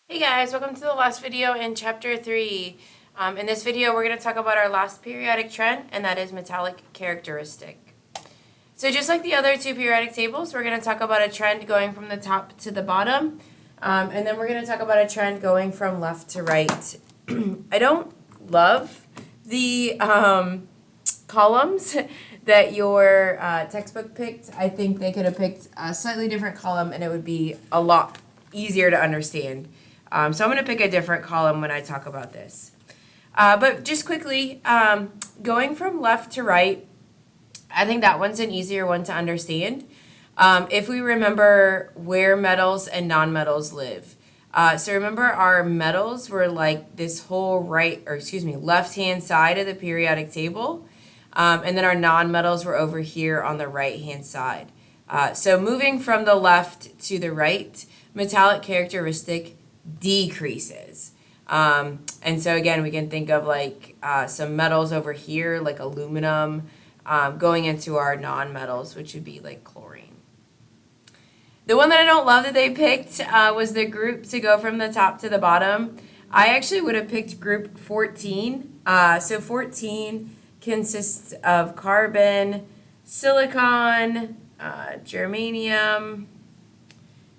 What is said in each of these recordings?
Hey guys, welcome to the last video in chapter 3. In this video, we're going to talk about our last periodic trend, and that is metallic characteristic. So just like the other two periodic tables, we're going to talk about a trend going from the top to the bottom, and then we're going to talk about a trend going from left to right. I don't love the columns that your textbook picked. I think they could have picked a slightly different column, and it would be a lot easier to understand. So I'm going to pick a different column when I talk about this. But just quickly, going from left to right, I think that one's an easier one to understand. If we remember where metals and nonmetals live. So remember our metals were like this whole left-hand side of the periodic table. And then our nonmetals were over here on the right-hand side. So moving from the left to the right, metallic characteristic decreases. And so again, we can think of like some metals over here, like aluminum, going into our nonmetals, which would be like chlorine. The one that I don't love that they picked was the group to go from the top to the bottom. I actually would have picked group 14. So 14 consists of carbon, silicon, germanium,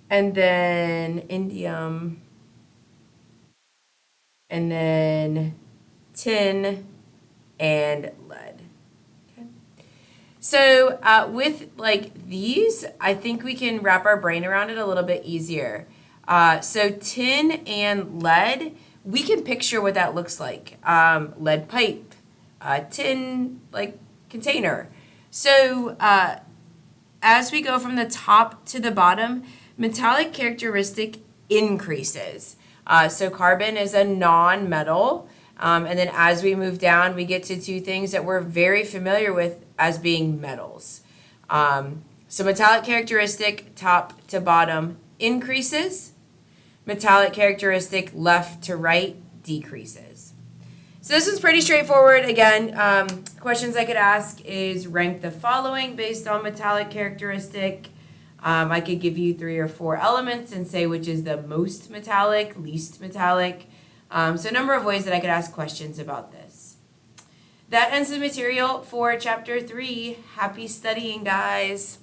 and then indium, and then tin and lead. Okay. So with like these, I think we can wrap our brain around it a little bit easier. So tin and lead, we can picture what that looks like. Lead pipe, tin like container. So as we go from the top to the bottom, metallic characteristic increases. So carbon is a non-metal. And then as we move down, we get to two things that we're very familiar with as being metals. So metallic characteristic top to bottom increases. Metallic characteristic left to right decreases. So this is pretty straightforward. Again, questions I could ask is rank the following based on metallic characteristic. I could give you 3 or 4 elements and say which is the most metallic, least metallic. So a number of ways that I could ask questions about this. That ends the material for chapter 3. Happy studying, guys.